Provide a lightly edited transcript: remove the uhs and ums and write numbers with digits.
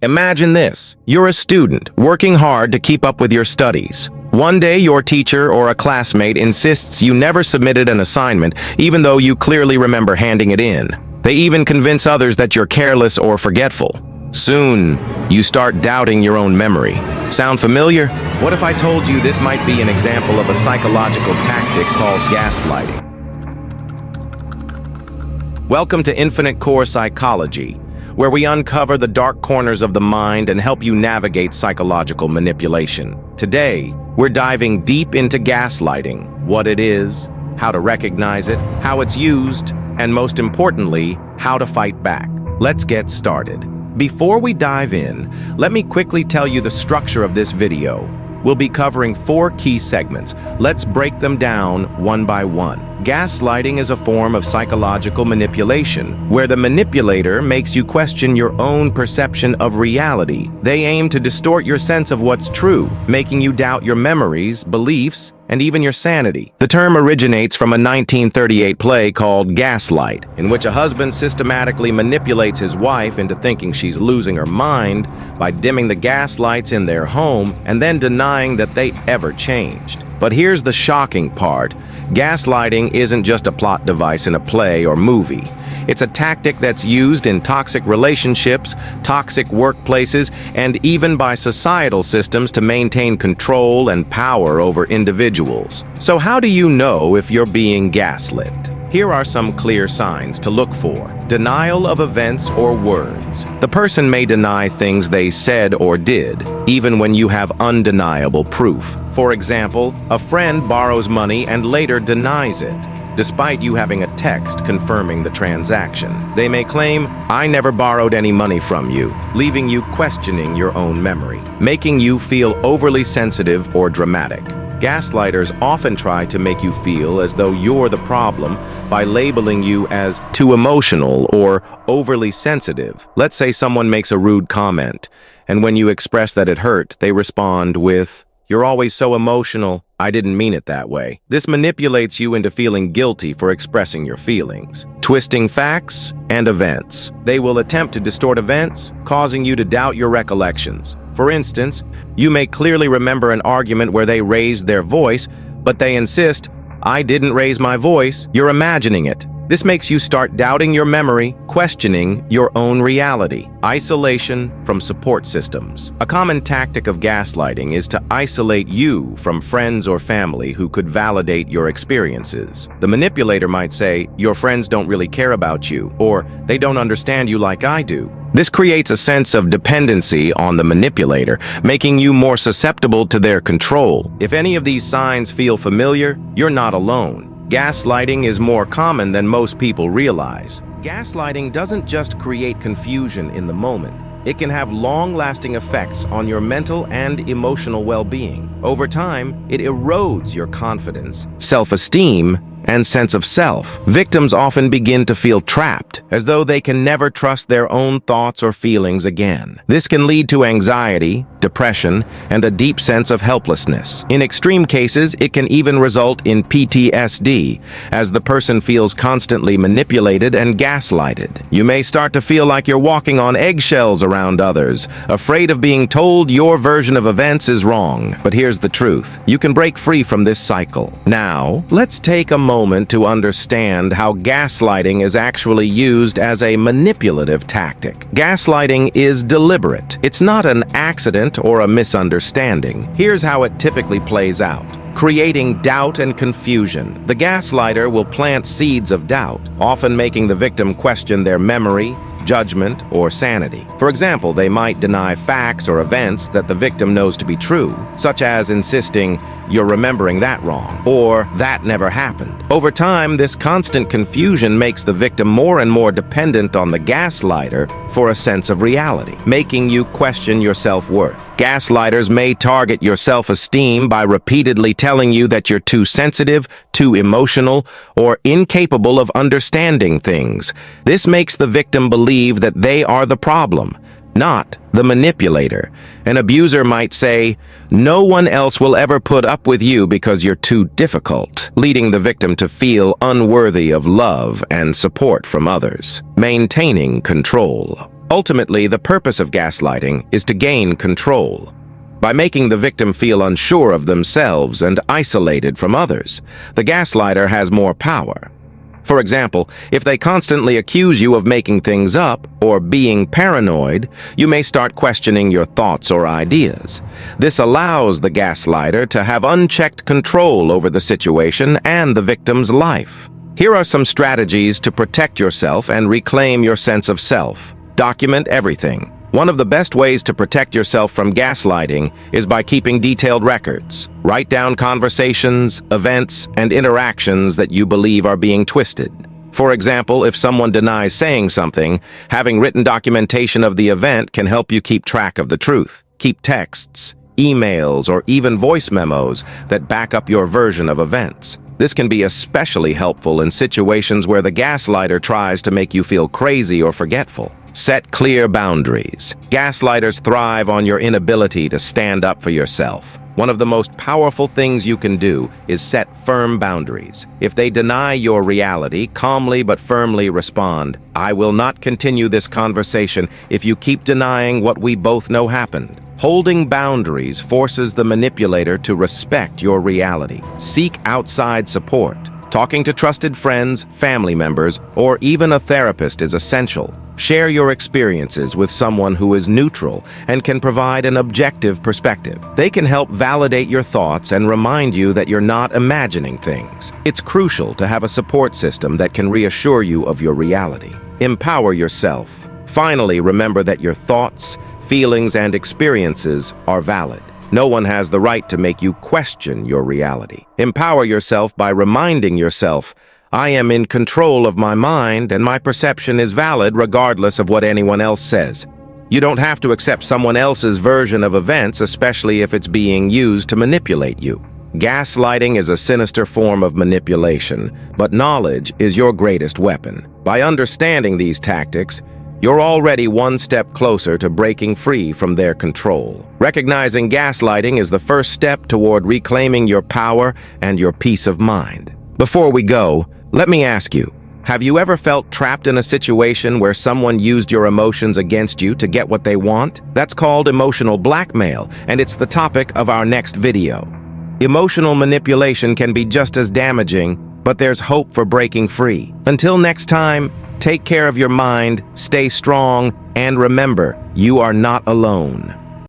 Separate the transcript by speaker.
Speaker 1: Imagine this. You're a student, working hard to keep up with your studies. One day, your teacher or a classmate insists you never submitted an assignment, even though you clearly remember handing it in. They even convince others that you're careless or forgetful. Soon, you start doubting your own memory. Sound familiar? What if I told you this might be an example of a psychological tactic called gaslighting? Welcome to Infinite Core Psychology, where we uncover the dark corners of the mind and help you navigate psychological manipulation. Today, we're diving deep into gaslighting, what it is, how to recognize it, how it's used, and most importantly, how to fight back. Let's get started. Before we dive in, let me quickly tell you the structure of this video. We'll be covering 4 key segments. Let's break them down one by one. Gaslighting is a form of psychological manipulation, where the manipulator makes you question your own perception of reality. They aim to distort your sense of what's true, making you doubt your memories, beliefs, and even your sanity. The term originates from a 1938 play called Gaslight, in which a husband systematically manipulates his wife into thinking she's losing her mind by dimming the gas lights in their home and then denying that they ever changed. But here's the shocking part. Gaslighting isn't just a plot device in a play or movie. It's a tactic that's used in toxic relationships, toxic workplaces, and even by societal systems to maintain control and power over individuals. So how do you know if you're being gaslit? Here are some clear signs to look for. Denial of events or words. The person may deny things they said or did, even when you have undeniable proof. For example, a friend borrows money and later denies it, despite you having a text confirming the transaction. They may claim, "I never borrowed any money from you," leaving you questioning your own memory, making you feel overly sensitive or dramatic. Gaslighters often try to make you feel as though you're the problem by labeling you as too emotional or overly sensitive. Let's say someone makes a rude comment, and when you express that it hurt, they respond with, "You're always so emotional. I didn't mean it that way." This manipulates you into feeling guilty for expressing your feelings. Twisting facts and events. They will attempt to distort events, causing you to doubt your recollections. For instance, you may clearly remember an argument where they raised their voice, but they insist, "I didn't raise my voice." You're imagining it. This makes you start doubting your memory, questioning your own reality. Isolation from support systems. A common tactic of gaslighting is to isolate you from friends or family who could validate your experiences. The manipulator might say, "Your friends don't really care about you," or "They don't understand you like I do." This creates a sense of dependency on the manipulator, making you more susceptible to their control. If any of these signs feel familiar, you're not alone. Gaslighting is more common than most people realize. Gaslighting doesn't just create confusion in the moment. It can have long-lasting effects on your mental and emotional well-being. Over time, it erodes your confidence, self-esteem, and sense of self. Victims often begin to feel trapped, as though they can never trust their own thoughts or feelings again. This can lead to anxiety, depression, and a deep sense of helplessness. In extreme cases, it can even result in PTSD, as the person feels constantly manipulated and gaslighted. You may start to feel like you're walking on eggshells around others, afraid of being told your version of events is wrong. But here's the truth. You can break free from this cycle. Now, let's take a moment to understand how gaslighting is actually used as a manipulative tactic. Gaslighting is deliberate. It's not an accident or a misunderstanding. Here's how it typically plays out. Creating doubt and confusion. The gaslighter will plant seeds of doubt, often making the victim question their memory, judgment, or sanity. For example, they might deny facts or events that the victim knows to be true, such as insisting, "You're remembering that wrong," or "That never happened." Over time, this constant confusion makes the victim more and more dependent on the gaslighter for a sense of reality, making you question your self-worth. Gaslighters may target your self-esteem by repeatedly telling you that you're too sensitive, too emotional, or incapable of understanding things. This makes the victim believe that they are the problem, not the manipulator. An abuser might say, "No one else will ever put up with you because you're too difficult," leading the victim to feel unworthy of love and support from others. Maintaining control. Ultimately, the purpose of gaslighting is to gain control. By making the victim feel unsure of themselves and isolated from others, the gaslighter has more power. For example, if they constantly accuse you of making things up or being paranoid, you may start questioning your thoughts or ideas. This allows the gaslighter to have unchecked control over the situation and the victim's life. Here are some strategies to protect yourself and reclaim your sense of self. Document everything. One of the best ways to protect yourself from gaslighting is by keeping detailed records. Write down conversations, events, and interactions that you believe are being twisted. For example, if someone denies saying something, having written documentation of the event can help you keep track of the truth. Keep texts, emails, or even voice memos that back up your version of events. This can be especially helpful in situations where the gaslighter tries to make you feel crazy or forgetful. Set clear boundaries. Gaslighters thrive on your inability to stand up for yourself. One of the most powerful things you can do is set firm boundaries. If they deny your reality, calmly but firmly respond, "I will not continue this conversation if you keep denying what we both know happened." Holding boundaries forces the manipulator to respect your reality. Seek outside support. Talking to trusted friends, family members, or even a therapist is essential. Share your experiences with someone who is neutral and can provide an objective perspective. They can help validate your thoughts and remind you that you're not imagining things. It's crucial to have a support system that can reassure you of your reality. Empower yourself. Finally, remember that your thoughts, feelings, and experiences are valid. No one has the right to make you question your reality. Empower yourself by reminding yourself, "I am in control of my mind and my perception is valid regardless of what anyone else says." You don't have to accept someone else's version of events, especially if it's being used to manipulate you. Gaslighting is a sinister form of manipulation, but knowledge is your greatest weapon. By understanding these tactics, you're already one step closer to breaking free from their control. Recognizing gaslighting is the first step toward reclaiming your power and your peace of mind. Before we go, let me ask you, have you ever felt trapped in a situation where someone used your emotions against you to get what they want? That's called emotional blackmail, and it's the topic of our next video. Emotional manipulation can be just as damaging, but there's hope for breaking free. Until next time, take care of your mind, stay strong, and remember, you are not alone.